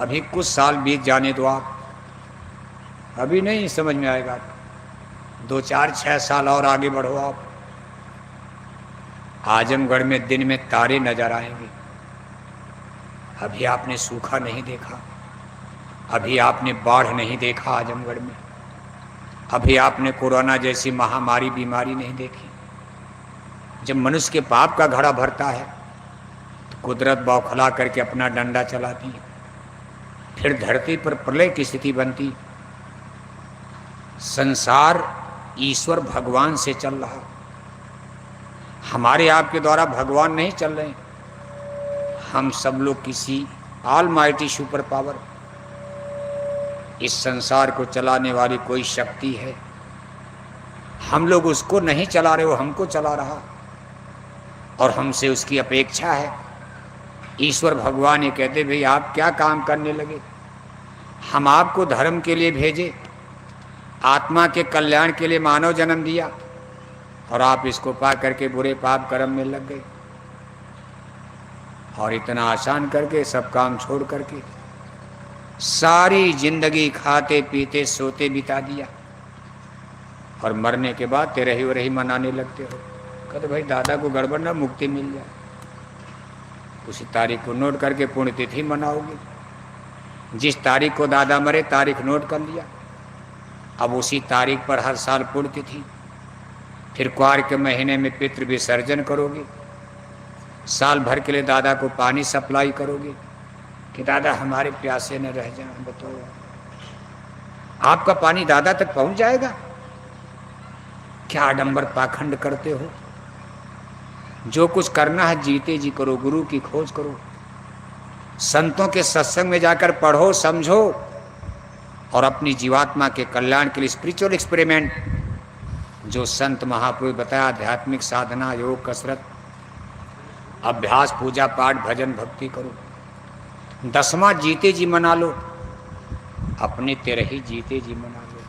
अभी कुछ साल बीत जाने दो आप, अभी नहीं समझ में आएगा। 2 4 6 साल और आगे बढ़ो आप, आजमगढ़ में दिन में तारे नजर आएंगे। अभी आपने सूखा नहीं देखा, अभी आपने बाढ़ नहीं देखा आजमगढ़ में, अभी आपने कोरोना जैसी महामारी बीमारी नहीं देखी। जब मनुष्य के पाप का घड़ा भरता है तो कुदरत बौखला करके अपना डंडा चलाती है, फिर धरती पर प्रलय की स्थिति बनती। संसार ईश्वर भगवान से चल रहा, हमारे आपके द्वारा भगवान नहीं चल रहे। हम सब लोग किसी ऑलमाइटी सुपर पावर, इस संसार को चलाने वाली कोई शक्ति है, हम लोग उसको नहीं चला रहे, वो हमको चला रहा और हमसे उसकी अपेक्षा है। ईश्वर भगवान ये कहते भाई आप क्या काम करने लगे, हम आपको धर्म के लिए भेजे, आत्मा के कल्याण के लिए मानव जन्म दिया और आप इसको पा करके बुरे पाप कर्म में लग गए और इतना आसान करके सब काम छोड़ करके सारी जिंदगी खाते पीते सोते बिता दिया और मरने के बाद तेरे ही वही मनाने लगते हो। कहते भाई दादा को गड़बड़ ना मुक्ति मिल जाए, उसी तारीख को नोट करके पुण्यतिथि मनाओगे। जिस तारीख को दादा मरे तारीख नोट कर लिया, अब उसी तारीख पर हर साल पुण्यतिथि, फिर क्वार के महीने में पितृ विसर्जन करोगे, साल भर के लिए दादा को पानी सप्लाई करोगे कि दादा हमारे प्यासे न रह जाए। बताओ आपका पानी दादा तक पहुंच जाएगा? क्या आडंबर पाखंड करते हो। जो कुछ करना है जीते जी करो, गुरु की खोज करो, संतों के सत्संग में जाकर पढ़ो समझो और अपनी जीवात्मा के कल्याण के लिए स्पिरिचुअल एक्सपेरिमेंट जो संत महापुरुष बताया, आध्यात्मिक साधना, योग, कसरत, अभ्यास, पूजा पाठ, भजन भक्ति करो। 10वां जीते जी मना लो, अपने तेरे ही जीते जी मना लो।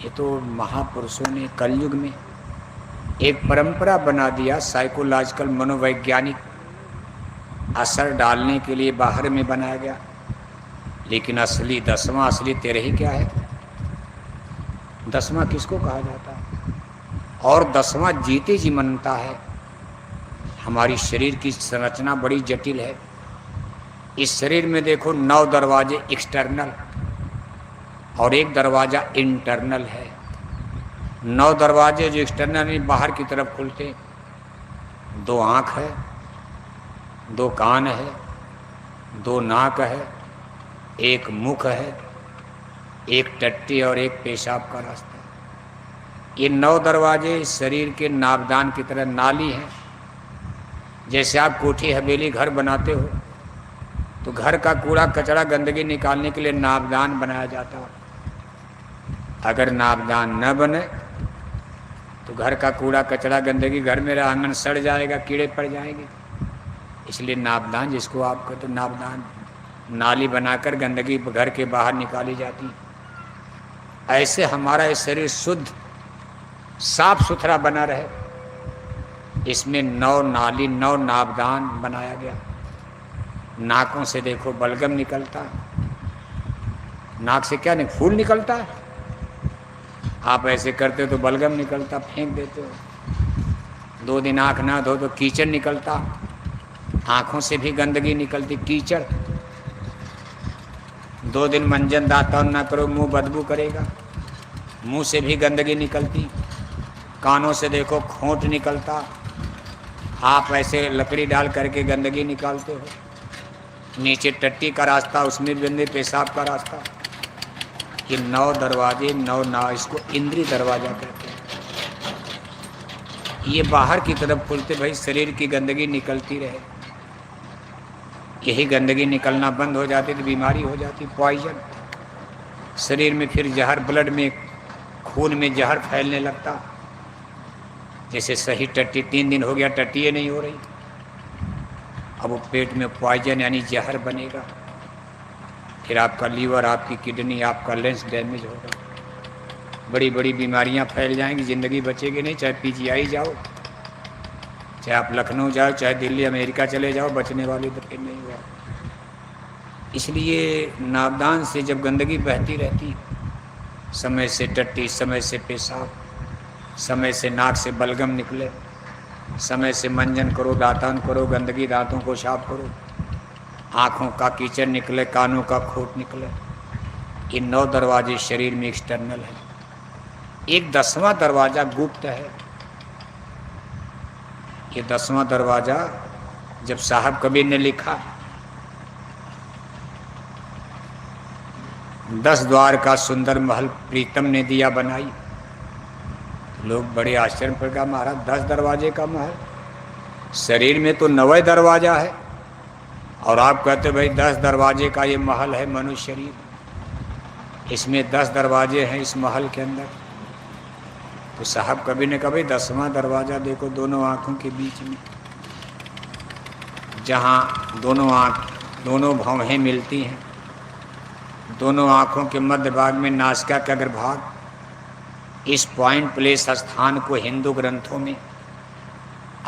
ये तो महापुरुषों ने कलयुग में एक परंपरा बना दिया, साइकोलॉजिकल मनोवैज्ञानिक असर डालने के लिए बाहर में बनाया गया। लेकिन असली 10वां असली तेरे ही क्या है? 10वां किसको कहा जाता है? और 10वां जीते जी मनता है। हमारी शरीर की संरचना बड़ी जटिल है। इस शरीर में देखो 9 दरवाजे एक्सटर्नल और 1 दरवाजा इंटरनल है। 9 दरवाजे जो एक्सटर्नल में बाहर की तरफ खुलते, 2 आँख है, 2 कान है, 2 नाक है, 1 मुख है, 1 टट्टी और 1 पेशाब का रास्ता। ये 9 दरवाजे शरीर के नाभदान की तरह नाली हैं। जैसे आप कोठी हवेली घर बनाते हो तो घर का कूड़ा कचरा गंदगी निकालने के लिए नाभदान बनाया जाता है। अगर नाभदान न बने तो घर का कूड़ा कचरा गंदगी घर में आंगन सड़ जाएगा, कीड़े पड़ जाएंगे। इसलिए नाभदान जिसको आप कहते हो, नाभदान नाली बनाकर गंदगी घर के बाहर निकाली जाती। ऐसे हमारा ये शरीर शुद्ध साफ सुथरा बना रहे, इसमें 9 नाली 9 नाभदान बनाया गया। नाकों से देखो बलगम निकलता है, नाक से क्या नहीं फूल निकलता है। आप ऐसे करते हो तो बलगम निकलता, फेंक देते हो। 2 दिन आँख ना धो तो कीचड़ निकलता, आँखों से भी गंदगी निकलती, कीचड़। 2 दिन मंजन दातन ना करो, मुंह बदबू करेगा, मुंह से भी गंदगी निकलती। कानों से देखो खोंट निकलता, आप ऐसे लकड़ी डाल करके गंदगी निकालते हो। नीचे टट्टी का रास्ता, उसमें गंदे पेशाब का रास्ता। ये 9 दरवाजे 9 ना, इसको इंद्रिय दरवाजा कहते हैं। ये बाहर की तरफ खुलते भाई शरीर की गंदगी निकलती रहे। यही गंदगी निकलना बंद हो जाती तो बीमारी हो जाती, पॉइजन। शरीर में फिर जहर, ब्लड में खून में जहर फैलने लगता। जैसे सही टट्टी 3 दिन हो गया, टट्टी ये नहीं हो रही, अब वो पेट में पॉइजन यानी जहर बनेगा। फिर आपका लीवर, आपकी किडनी, आपका लेंस डैमेज होगा, बड़ी बड़ी बीमारियां फैल जाएंगी, ज़िंदगी बचेगी नहीं। चाहे पीजीआई जाओ, चाहे आप लखनऊ जाओ, चाहे दिल्ली अमेरिका चले जाओ, बचने वाली तो फिर नहीं हुआ। इसलिए नावदान से जब गंदगी बहती रहती, समय से टट्टी, समय से पेशाब, समय से नाक से बलगम निकले, समय से मंजन करो, दातन करो, गंदगी दांतों को साफ करो, आँखों का कीचड़ निकले, कानों का खोट निकले, ये 9 दरवाजे शरीर में एक्सटर्नल है। एक 10वां दरवाज़ा गुप्त है। ये 10वां दरवाज़ा जब साहब कबीर ने लिखा, 10 द्वार का सुंदर महल प्रीतम ने दिया बनाई, लोग बड़े आश्चर्य पर कहा महाराज 10 दरवाजे का महल, शरीर में तो 9 दरवाजा है और आप कहते भाई 10 दरवाजे का ये महल है मनुष्य शरीर, इसमें 10 दरवाजे हैं इस महल के अंदर। तो साहब कबीर ने कहा भाई 10वां दरवाज़ा देखो, दोनों आँखों के बीच में, जहाँ दोनों भौहें मिलती हैं, दोनों आँखों के मध्य भाग में नासिका का अग्रभाग, इस पॉइंट प्लेस स्थान को हिंदू ग्रंथों में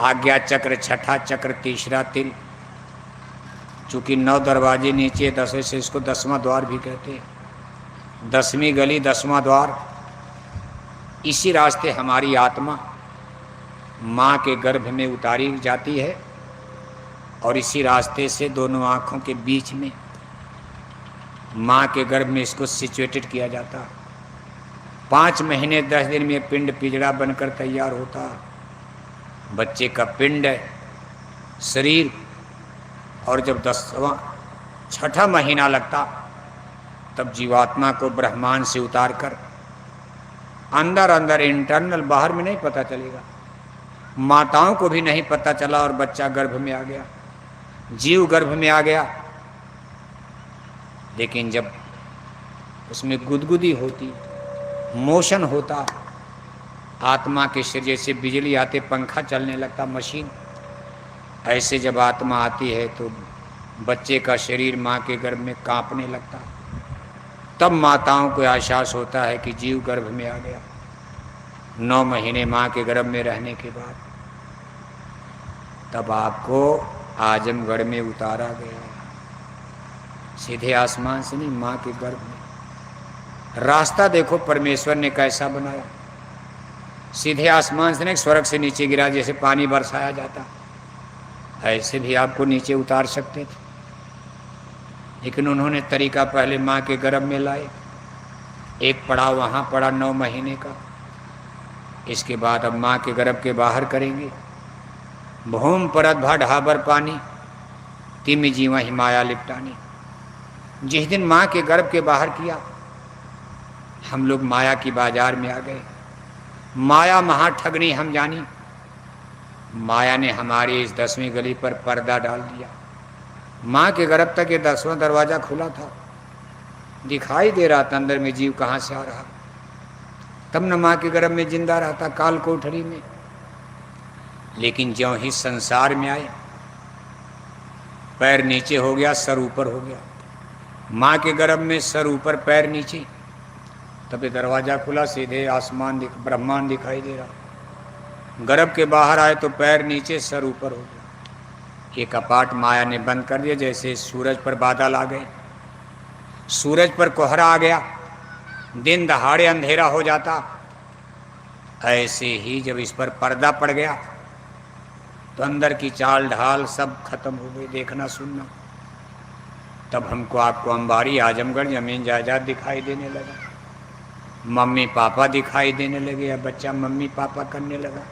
आज्ञा चक्र, छठा चक्र, तीसरा तिल, चूँकि 9 दरवाजे नीचे 10 से इसको 10वां द्वार भी कहते हैं। 10वीं गली 10वां द्वार, इसी रास्ते हमारी आत्मा माँ के गर्भ में उतारी जाती है और इसी रास्ते से दोनों आँखों के बीच में माँ के गर्भ में इसको सिचुएटेड किया जाता। 5 महीने 10 दिन में पिंड पिजड़ा बनकर तैयार होता। बच्चे का पिंड शरीर, और जब 6ठा महीना लगता तब जीवात्मा को ब्रह्मांड से उतार कर अंदर अंदर इंटरनल, बाहर में नहीं पता चलेगा, माताओं को भी नहीं पता चला और बच्चा गर्भ में आ गया, जीव गर्भ में आ गया। लेकिन जब उसमें गुदगुदी होती, मोशन होता, आत्मा के शरीर से बिजली आते, पंखा चलने लगता, मशीन, ऐसे जब आत्मा आती है तो बच्चे का शरीर माँ के गर्भ में कांपने लगता। तब माताओं को एहसास होता है कि जीव गर्भ में आ गया। 9 महीने माँ के गर्भ में रहने के बाद तब आपको आजमगढ़ में उतारा गया, सीधे आसमान से नहीं, माँ के गर्भ में। रास्ता देखो परमेश्वर ने कैसा बनाया, सीधे आसमान से नहीं, स्वर्ग से नीचे गिरा, जैसे पानी बरसाया जाता, ऐसे भी आपको नीचे उतार सकते थे। लेकिन उन्होंने तरीका पहले माँ के गर्भ में लाए, एक पड़ाव वहाँ पड़ा 9 महीने का, इसके बाद अब माँ के गर्भ के बाहर करेंगे। भूम परत भा ढाबर पानी, तिमि जीवा हिमाया लिपटानी। जिस दिन माँ के गर्भ के बाहर किया, हम लोग माया की बाजार में आ गए। माया महा ठगनी हम जानी। माया ने हमारी इस 10वीं गली पर पर्दा डाल दिया। माँ के गर्भ तक ये 10वां दरवाज़ा खुला था, दिखाई दे रहा था अंदर में जीव कहाँ से आ रहा, तब न माँ के गर्भ में जिंदा रहता काल कोठरी में। लेकिन ज्यों ही संसार में आए, पैर नीचे हो गया, सर ऊपर हो गया। माँ के गर्भ में सर ऊपर पैर नीचे, तब ये दरवाज़ा खुला, सीधे आसमान ब्रह्मांड दिखाई दे रहा। गर्भ के बाहर आए तो पैर नीचे, सर ऊपर हो गया। ये कपाट माया ने बंद कर दिया। जैसे सूरज पर बादल आ गए, सूरज पर कोहरा आ गया, दिन दहाड़े अंधेरा हो जाता, ऐसे ही जब इस पर पर्दा पड़ गया तो अंदर की चाल ढाल सब खत्म हो गई, देखना सुनना। तब हमको आपको अंबारी, आजमगढ़, जमीन जायदाद दिखाई देने लगा, मम्मी पापा दिखाई देने लगे, या बच्चा मम्मी पापा करने लगा।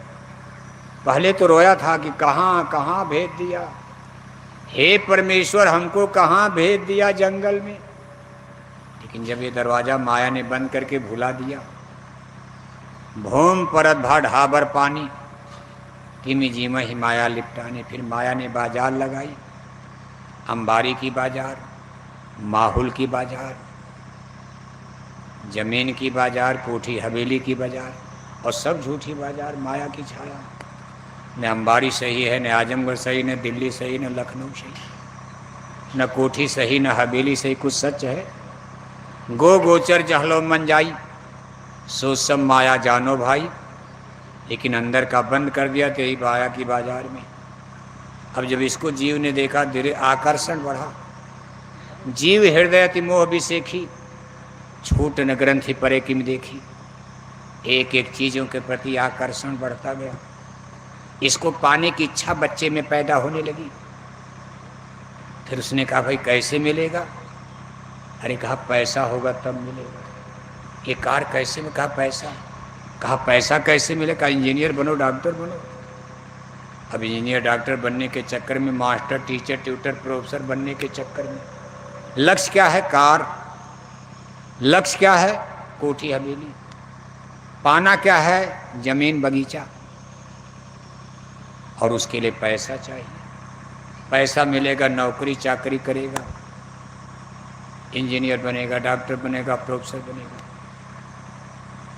पहले तो रोया था कि कहाँ कहाँ भेज दिया, हे परमेश्वर हमको कहाँ भेज दिया जंगल में। लेकिन जब ये दरवाज़ा माया ने बंद करके भुला दिया, भूम परत भा ढाबर पानी, तिमि जीमा ही माया लिपटाने। फिर माया ने बाजार लगाई, अंबारी की बाजार, माहुल की बाजार, जमीन की बाजार, कोठी हवेली की बाजार, और सब झूठी बाजार, माया की छाया। न अंबारी सही है, न आजमगढ़ सही, न दिल्ली सही, न लखनऊ सही, न कोठी सही, न हवेली सही, कुछ सच है। गो गोचर जहलो मन जाई, सो सब माया जानो भाई। लेकिन अंदर का बंद कर दिया तो यही माया की बाजार में। अब जब इसको जीव ने देखा, धीरे आकर्षण बढ़ा, जीव हृदय अति मोह विसेखी, छूट न ग्रंथि परे किम देखी। एक एक चीजों के प्रति आकर्षण बढ़ता गया। इसको पाने की इच्छा बच्चे में पैदा होने लगी। फिर उसने कहा भाई कैसे मिलेगा? अरे कहा पैसा होगा तब मिलेगा। ये कार कैसे में? कहा पैसा। कहा पैसा कैसे मिले? कहा इंजीनियर बनो, डॉक्टर बनो। अब इंजीनियर डॉक्टर बनने के चक्कर में, मास्टर टीचर ट्यूटर प्रोफेसर बनने के चक्कर में लक्ष्य क्या है? कार। लक्ष्य क्या है? कोठी हवेली। पाना क्या है? जमीन बगीचा। और उसके लिए पैसा चाहिए। पैसा मिलेगा नौकरी चाकरी करेगा, इंजीनियर बनेगा, डॉक्टर बनेगा, प्रोफेसर बनेगा।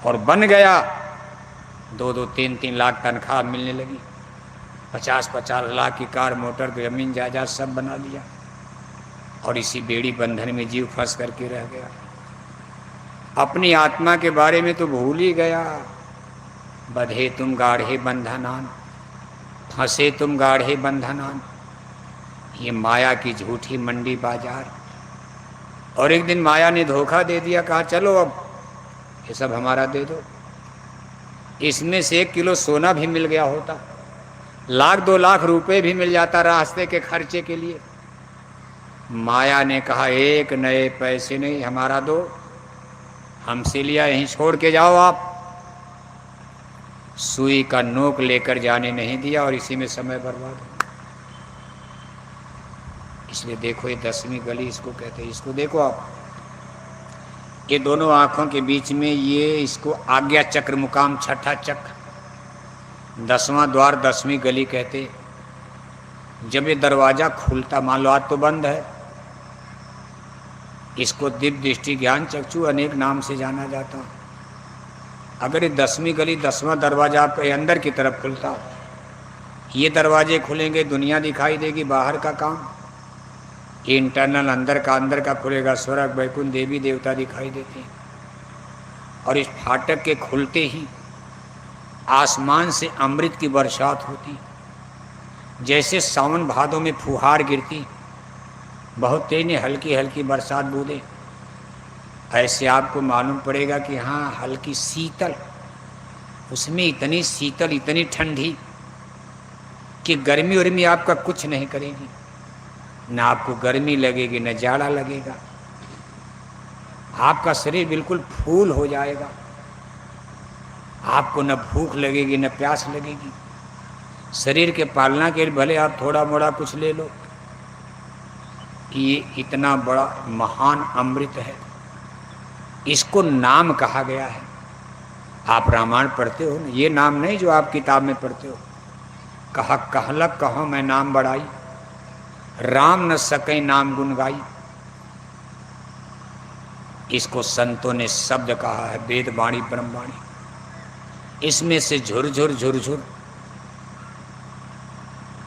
और बन गया, 2-2, 3-3 लाख तनख्वाह मिलने लगी। 50-50 लाख की कार, मोटर, जमीन जायदाद सब बना लिया। और इसी बेड़ी बंधन में जीव फंस करके रह गया। अपनी आत्मा के बारे में तो भूल ही गया। बंधे तुम गाढ़े बंधनान, फंसे तुम गाढ़े बंधनान। ये माया की झूठी मंडी बाजार। और एक दिन माया ने धोखा दे दिया। कहा चलो अब ये सब हमारा दे दो। इसमें से 1 किलो सोना भी मिल गया होता, 1-2 लाख रुपए भी मिल जाता रास्ते के खर्चे के लिए। माया ने कहा 1 नए पैसे नहीं हमारा दो, हमसे लिया यहीं छोड़ के जाओ आप। सुई का नोक लेकर जाने नहीं दिया और इसी में समय बर्बाद हो। इसलिए देखो ये 10वीं गली इसको कहते हैं। इसको देखो आप, ये दोनों आंखों के बीच में ये इसको आज्ञा चक्र, मुकाम छठा चक्र, 10वां द्वार 10वीं गली कहते। जब ये दरवाजा खुलता, मान लो आज तो बंद है, इसको दिव्य दृष्टि ज्ञान चक्षु अनेक नाम से जाना जाता। अगर ये 10वीं गली 10वां दरवाजा आपके अंदर की तरफ खुलता, ये दरवाजे खुलेंगे, दुनिया दिखाई देगी, बाहर का काम। ये इंटरनल अंदर का खुलेगा, स्वर्ग वैकुंठ देवी देवता दिखाई देते हैं। और इस फाटक के खुलते ही आसमान से अमृत की बरसात होती, जैसे सावन भादों में फुहार गिरती, बहुत तेज हल्की हल्की बरसात बूंदे। ऐसे आपको मालूम पड़ेगा कि हाँ हल्की शीतल, उसमें इतनी शीतल इतनी ठंडी कि गर्मी उर्मी आपका कुछ नहीं करेगी। ना आपको गर्मी लगेगी न जाड़ा लगेगा। आपका शरीर बिल्कुल फूल हो जाएगा। आपको न भूख लगेगी न प्यास लगेगी। शरीर के पालना के लिए भले आप थोड़ा मोड़ा कुछ ले लो, ये इतना बड़ा महान अमृत है। इसको नाम कहा गया है। आप रामायण पढ़ते हो ना, ये नाम नहीं जो आप किताब में पढ़ते हो। कहा कहलक कहो मैं नाम बढ़ाई, राम न सके नाम गुण गाई। इसको संतों ने शब्द कहा है, वेद वाणी ब्रह्मवाणी। इसमें से झुरझुर झुरझुर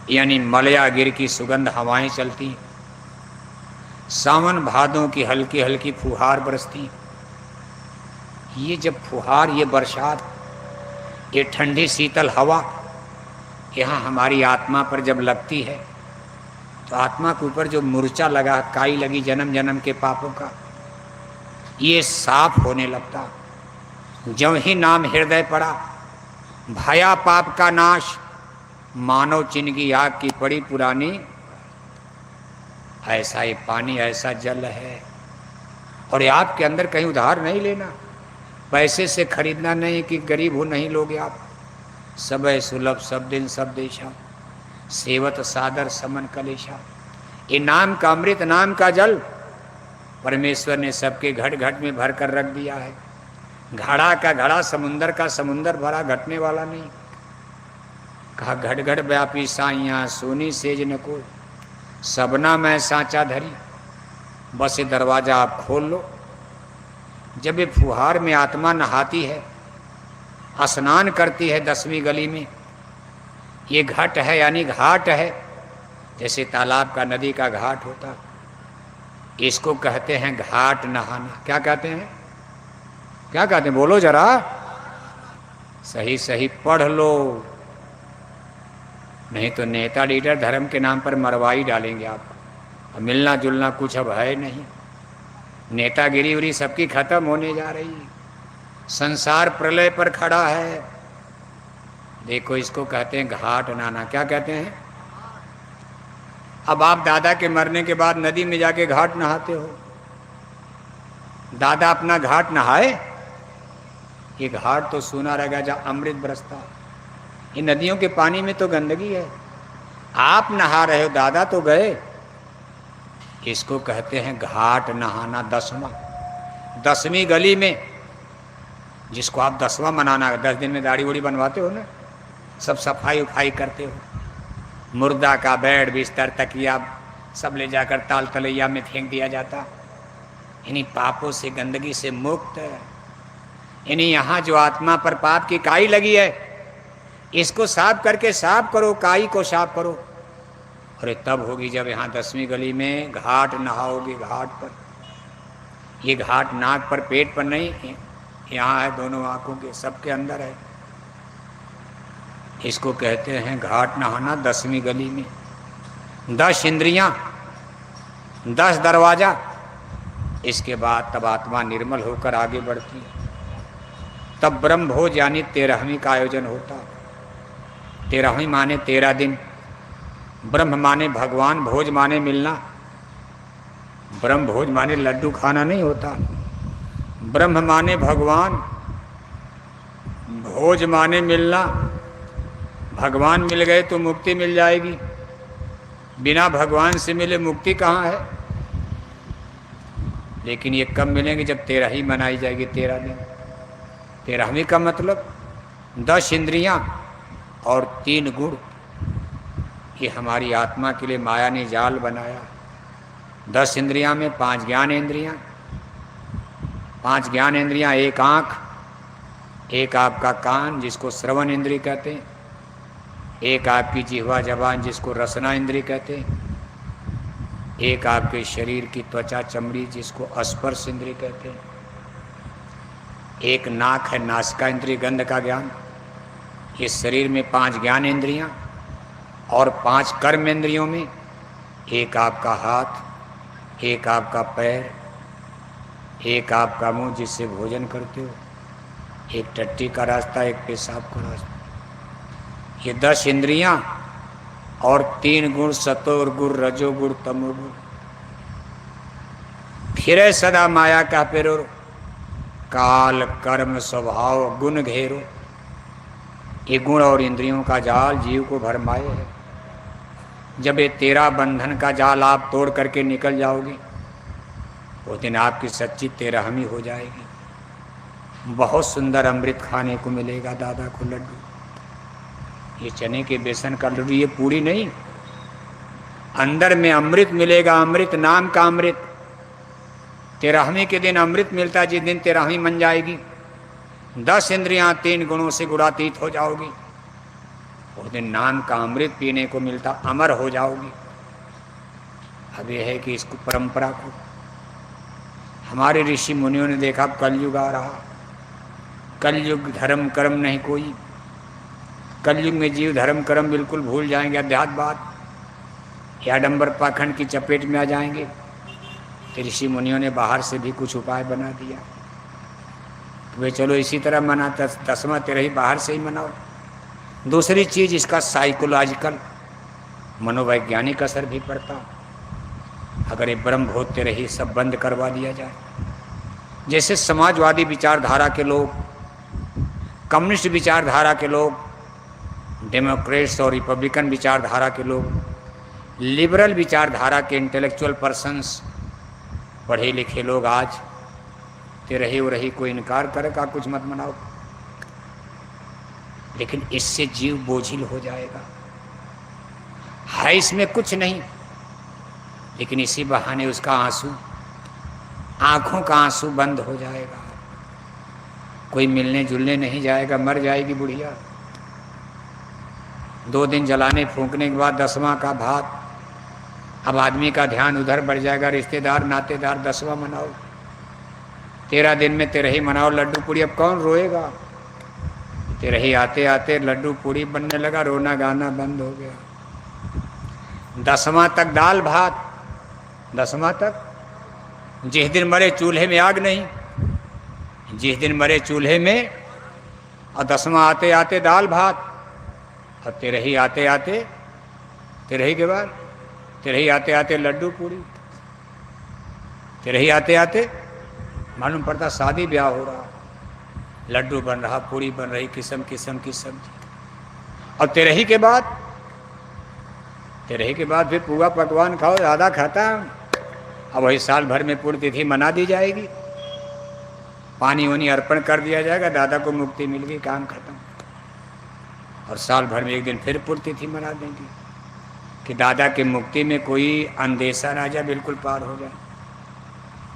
यानी मलया गिर की सुगंध हवाएं चलती, सावन भादों की हल्की हल्की फुहार बरसती। ये जब फुहार, ये बरसात, ये ठंडी शीतल हवा यहाँ हमारी आत्मा पर जब लगती है, तो आत्मा के ऊपर जो मूर्छा लगा, काई लगी जन्म जन्म के पापों का, ये साफ होने लगता। ज्यों ही नाम हृदय पड़ा, भया पाप का नाश, मानव चिन्ह आग की पड़ी पुरानी। ऐसा ये पानी, ऐसा जल है। और ये आपके अंदर कहीं उधार नहीं लेना, पैसे से खरीदना नहीं कि गरीब हो नहीं लोगे आप। सब है सुलभ सब दिन सब देशा, सेवत सादर समन कलेशा। ये नाम का अमृत, नाम का जल परमेश्वर ने सबके घट घट में भर कर रख दिया है। घड़ा का घड़ा, समुंदर का समुंदर भरा, घटने वाला नहीं। कहा घट घट व्यापी साइया, सोनी सेज न को, सबना मैं सांचा धरी। बस ये दरवाजा आप खोल लो। जब ये फुहार में आत्मा नहाती है, स्नान करती है 10वीं गली में, ये घट है यानी घाट है, जैसे तालाब का नदी का घाट होता, इसको कहते हैं घाट नहाना। क्या कहते हैं? क्या कहते हैं? बोलो जरा, सही सही पढ़ लो, नहीं तो नेता लीडर धर्म के नाम पर मरवाई डालेंगे आप। मिलना जुलना कुछ अब है नहीं, नेतागिरी उरी सबकी खत्म होने जा रही है, संसार प्रलय पर खड़ा है। देखो इसको कहते हैं घाट नहाना। क्या कहते हैं? अब आप दादा के मरने के बाद नदी में जाके घाट नहाते हो, दादा अपना घाट नहाए? ये घाट तो सूना रहेगा जहाँ अमृत बरसता। ये नदियों के पानी में तो गंदगी है, आप नहा रहे हो, दादा तो गए। इसको कहते हैं घाट नहाना। 10वीं गली में, जिसको आप 10वां मनाना, 10 दिन में दाढ़ी वोड़ी बनवाते हो ना, सब सफाई उफाई करते हो, मुर्दा का बेड बिस्तर तकिया सब ले जाकर ताल तलैया में फेंक दिया जाता। इन्हीं पापों से, गंदगी से मुक्त है। इन्हीं यहाँ जो आत्मा पर पाप की काई लगी है, इसको साफ करके साफ करो, काई को साफ करो। अरे तब होगी जब यहाँ 10वीं गली में घाट नहाओगे। घाट पर, ये घाट नाक पर पेट पर नहीं, यहाँ है, दोनों आंखों के, सबके अंदर है। इसको कहते हैं घाट नहाना 10वीं गली में। 10 इंद्रियां, 10 दरवाजा, इसके बाद तब आत्मा निर्मल होकर आगे बढ़ती है। तब ब्रह्म भोज यानी 13वीं का आयोजन होता। 13वीं माने 13 दिन, ब्रह्म माने भगवान, भोज माने मिलना। ब्रह्म भोज माने लड्डू खाना नहीं होता, ब्रह्म माने भगवान, भोज माने मिलना। भगवान मिल गए तो मुक्ति मिल जाएगी, बिना भगवान से मिले मुक्ति कहाँ है? लेकिन ये कब मिलेंगे? जब 13वीं मनाई जाएगी। 13 दिन। 13वीं का मतलब 10 इंद्रियां और 3 गुण। ये हमारी आत्मा के लिए माया ने जाल बनाया। 10 इंद्रियां में 5 ज्ञान इंद्रियां, 5 ज्ञान इंद्रियां, एक आँख, एक आपका कान जिसको श्रवण इंद्रिय कहते हैं, एक आपकी जिह्वा जबान जिसको रसना इंद्रिय कहते हैं, एक आपके शरीर की त्वचा चमड़ी जिसको स्पर्श इंद्रिय कहते हैं, एक नाक है नासिका इंद्रिय गंध का ज्ञान। इस शरीर में 5 ज्ञान इंद्रियां और 5 कर्म इंद्रियों में एक आपका हाथ, एक आपका पैर, एक आपका मुंह जिससे भोजन करते हो, एक टट्टी का रास्ता, एक पेशाब का रास्ता। ये 10 इंद्रियां और 3 गुण, सतोर गुण, रजोगुण, तमोगुण। फिर सदा माया का पेरो, काल कर्म स्वभाव गुण घेरो। ये गुण और इंद्रियों का जाल जीव को भरमाए है। जब ये 13 बंधन का जाल आप तोड़ करके निकल जाओगे, वो दिन आपकी सच्ची 13वीं हो जाएगी। बहुत सुंदर अमृत खाने को मिलेगा दादा को, लड्डू। ये चने के बेसन का लड्डू, ये पूरी नहीं, अंदर में अमृत मिलेगा, अमृत नाम का अमृत। 13वीं के दिन अमृत मिलता है, जिस दिन 13वीं मन जाएगी। 10 इंद्रियां 3 गुणों से गुणातीत हो जाओगी, उस दिन नाम का अमृत पीने को मिलता, अमर हो जाओगी। अब यह है कि इसको परंपरा को हमारे ऋषि मुनियों ने देखा, कलयुग आ रहा, कलयुग धर्म कर्म नहीं कोई। कलयुग में जीव धर्म कर्म बिल्कुल भूल जाएंगे, अध्यात्मवाद या आडंबर पाखंड की चपेट में आ जाएंगे। तो ऋषि मुनियों ने बाहर से भी कुछ उपाय बना दिया। तो वे चलो इसी तरह मना, 10वां 13वीं बाहर से ही मनाओ। दूसरी चीज़ इसका साइकोलॉजिकल मनोवैज्ञानिक असर भी पड़ता। अगर ये ब्रह्म भोज 13वीं सब बंद करवा दिया जाए, जैसे समाजवादी विचारधारा के लोग, कम्युनिस्ट विचारधारा के लोग, डेमोक्रेट्स और रिपब्लिकन विचारधारा के लोग, लिबरल विचारधारा के इंटेलेक्चुअल पर्सन्स, पढ़े लिखे लोग आज 13वीं को इनकार करेगा, कुछ मत मनाओ। लेकिन इससे जीव बोझिल हो जाएगा। है इसमें कुछ नहीं, लेकिन इसी बहाने उसका आंसू, आंखों का आंसू बंद हो जाएगा। कोई मिलने जुलने नहीं जाएगा, मर जाएगी बुढ़िया। 2 दिन जलाने फूंकने के बाद 10वां का भात। अब आदमी का ध्यान उधर बढ़ जाएगा, रिश्तेदार नातेदार 10वां मनाओ, 13 दिन में 13वीं मनाओ, लड्डू पूड़ी। अब कौन रोएगा? 13वीं आते आते लड्डू पूड़ी बनने लगा, रोना गाना बंद हो गया। 10वां तक दाल भात, 10वां तक। जिस दिन मरे चूल्हे में आग नहीं, जिस दिन मरे चूल्हे में, और 10वां आते आते दाल भात, और 13ही आते आते, 13ही के बाद 13ही आते आते लड्डू पूड़ी, 13ही आते आते मालूम पड़ता शादी ब्याह हो रहा, लड्डू बन रहा, पूड़ी बन रही, किस्म किस्म की सब्जी। और 13ही के बाद, 13ही के बाद फिर पूआ पकवान खाओ, ज़्यादा खाता। अब वही साल भर में पुण्यतिथि मना दी जाएगी, पानी वानी अर्पण कर दिया जाएगा, दादा को मुक्ति मिल गई, काम खत्म। और साल भर में एक दिन फिर पुण्यतिथि मना देंगे कि दादा की मुक्ति में कोई अंदेशा ना जाए, बिल्कुल पार हो जाए।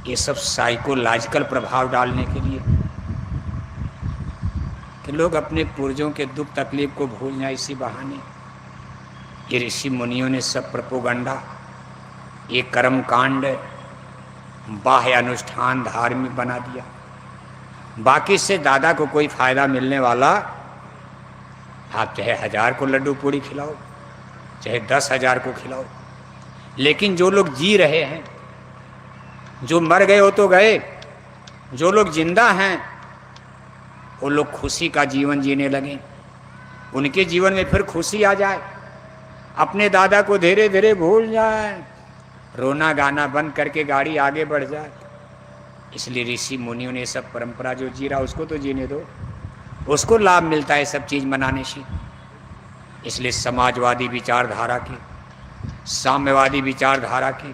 ये सब साइकोलॉजिकल प्रभाव डालने के लिए कि लोग अपने पूर्वजों के दुख तकलीफ को भूल जाए, इसी बहाने ये ऋषि मुनियों ने सब प्रोपोगंडा, ये कर्म कांड, बाह्य अनुष्ठान धार्मिक बना दिया। बाकी से दादा को कोई फायदा मिलने वाला, आप चाहे 1000 को लड्डू पूड़ी खिलाओ, चाहे 10,000 को खिलाओ, लेकिन जो लोग जी रहे हैं, जो मर गए हो तो गए, जो लोग जिंदा हैं वो लोग खुशी का जीवन जीने लगे, उनके जीवन में फिर खुशी आ जाए, अपने दादा को धीरे धीरे भूल जाए, रोना गाना बंद करके गाड़ी आगे बढ़ जाए। इसलिए ऋषि मुनियों ने सब परंपरा जो जी रहा उसको तो जीने दो, उसको लाभ मिलता है सब चीज़ मनाने से। इसलिए समाजवादी विचारधारा की, साम्यवादी विचारधारा की,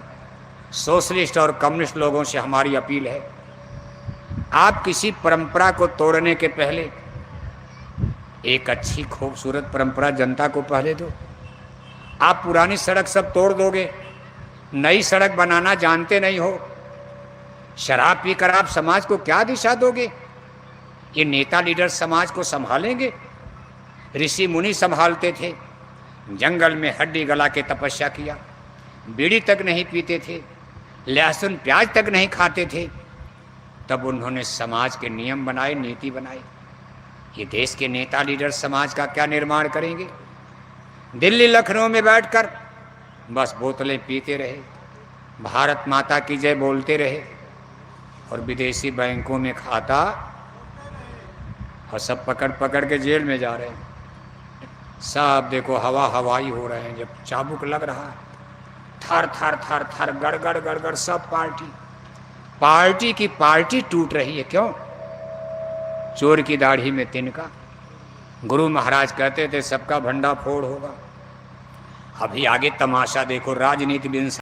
सोशलिस्ट और कम्युनिस्ट लोगों से हमारी अपील है, आप किसी परंपरा को तोड़ने के पहले एक अच्छी खूबसूरत परंपरा जनता को पहले दो। आप पुरानी सड़क सब तोड़ दोगे, नई सड़क बनाना जानते नहीं हो, शराब पीकर आप समाज को क्या दिशा दोगे? ये नेता लीडर समाज को संभालेंगे? ऋषि मुनि संभालते थे, जंगल में हड्डी गला के तपस्या किया, बीड़ी तक नहीं पीते थे, लहसुन प्याज तक नहीं खाते थे, तब उन्होंने समाज के नियम बनाए, नीति बनाई। ये देश के नेता लीडर समाज का क्या निर्माण करेंगे? दिल्ली लखनऊ में बैठकर बस बोतलें पीते रहे, भारत माता की जय बोलते रहे, और विदेशी बैंकों में खाता, और सब पकड़ पकड़ के जेल में जा रहे हैं। सब देखो हवा हवाई हो रहे हैं, जब चाबुक लग रहा है, थर थर थर थर गड़गड़ गड़गड़, सब पार्टी पार्टी की पार्टी टूट रही है। क्यों? चोर की दाढ़ी में तिनका। गुरु महाराज कहते थे सबका भंडा फोड़ होगा। अभी आगे तमाशा देखो, राजनीति भी